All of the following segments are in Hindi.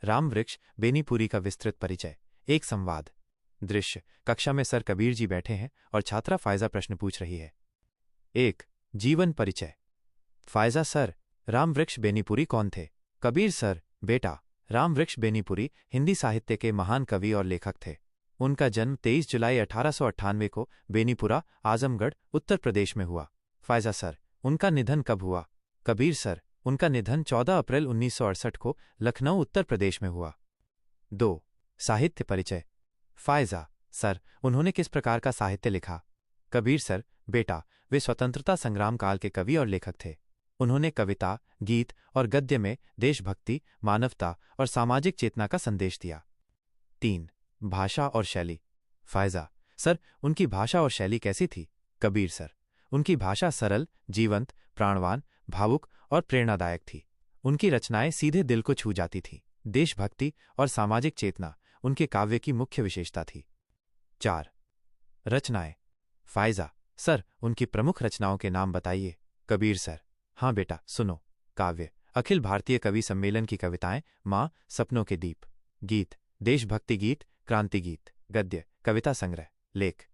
राम वृक्ष बेनीपुरी का विस्तृत परिचय। एक संवाद। दृश्य, कक्षा में सर कबीर जी बैठे हैं और छात्रा फायजा प्रश्न पूछ रही है। 1. जीवन परिचय। फायजा सर, राम वृक्ष बेनीपुरी कौन थे? कबीर सर, बेटा, राम वृक्ष बेनीपुरी हिंदी साहित्य के महान कवि और लेखक थे। उनका जन्म 23 जुलाई 1898 को बेनीपुरा, आजमगढ़, उत्तर प्रदेश में हुआ। फायजा सर, उनका निधन कब हुआ? कबीर सर, उनका निधन 14 अप्रैल 1968 को लखनऊ, उत्तर प्रदेश में हुआ। 2. साहित्य परिचय। फायजा सर, उन्होंने किस प्रकार का साहित्य लिखा? कबीर सर, बेटा, वे स्वतंत्रता संग्राम काल के कवि और लेखक थे। उन्होंने कविता, गीत और गद्य में देशभक्ति, मानवता और सामाजिक चेतना का संदेश दिया। 3. भाषा और शैली। फायजा सर, उनकी भाषा और शैली कैसी थी? कबीर सर, उनकी भाषा सरल, जीवंत, प्राणवान, भावुक और प्रेरणादायक थी। उनकी रचनाएं सीधे दिल को छू जाती थीं। देशभक्ति और सामाजिक चेतना उनके काव्य की मुख्य विशेषता थी। 4. रचनाएं। फायजा सर, उनकी प्रमुख रचनाओं के नाम बताइए। कबीर सर, हाँ बेटा, सुनो। काव्य, अखिल भारतीय कवि सम्मेलन की कविताएं, माँ, सपनों के दीप। गीत, देशभक्ति गीत, क्रांति गीत। गद्य, कविता संग्रह, लेख।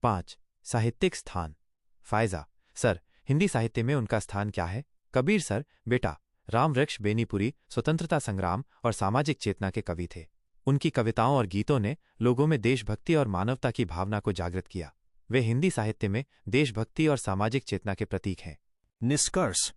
5. साहित्यिक स्थान। फायजा सर, हिंदी साहित्य में उनका स्थान क्या है? कबीर सर, बेटा, राम वृक्ष बेनीपुरी स्वतंत्रता संग्राम और सामाजिक चेतना के कवि थे। उनकी कविताओं और गीतों ने लोगों में देशभक्ति और मानवता की भावना को जागृत किया। वे हिंदी साहित्य में देशभक्ति और सामाजिक चेतना के प्रतीक हैं। निष्कर्ष।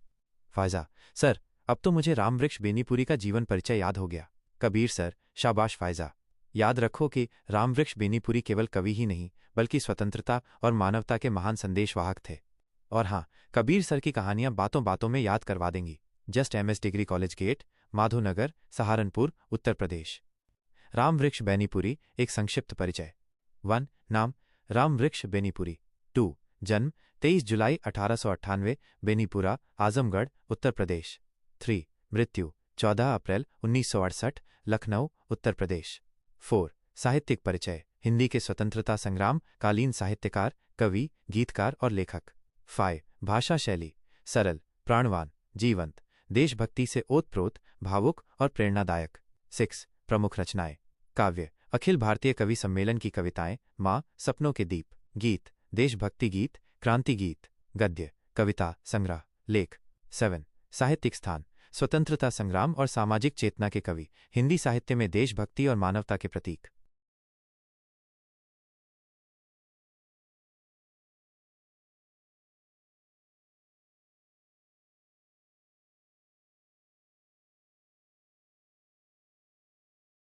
फायजा सर, अब तो मुझे राम वृक्ष बेनीपुरी का जीवन परिचय याद हो गया। कबीर सर, शाबाश फायजा। याद रखो कि राम वृक्ष बेनीपुरी केवल कवि ही नहीं, बल्कि स्वतंत्रता और मानवता के महान संदेशवाहक थे। और हाँ, कबीर सर की कहानियां बातों बातों में याद करवा देंगी। Just MS degree college gate, Madhonagar, Saharanpur, Uttar Pradesh. Ram Vriksh Benipuri एक संक्षिप्त परिचय। 1. नाम, राम वृक्ष बेनीपुरी। 2. जन्म, 23 जुलाई 1898, बेनीपुरा, आजमगढ़, उत्तर प्रदेश। 3. मृत्यु, 14 अप्रैल 1968, लखनऊ, उत्तर प्रदेश। 4. साहित्यिक परिचय। हिंदी के स्वतंत्रता संग्राम कालीन साहित्यकार, कवि, गीतकार और लेखक। 5. भाषा शैली, सरल, प्राणवान, जीवंत, देशभक्ति से ओतप्रोत, भावुक और प्रेरणादायक। 6. प्रमुख रचनाएं। काव्य, अखिल भारतीय कवि सम्मेलन की कविताएं, माँ, सपनों के दीप। गीत, देशभक्ति गीत, क्रांति गीत। गद्य, कविता संग्रह, लेख। 7. साहित्यिक स्थान, स्वतंत्रता संग्राम और सामाजिक चेतना के कवि, हिंदी साहित्य में देशभक्ति और मानवता के प्रतीक।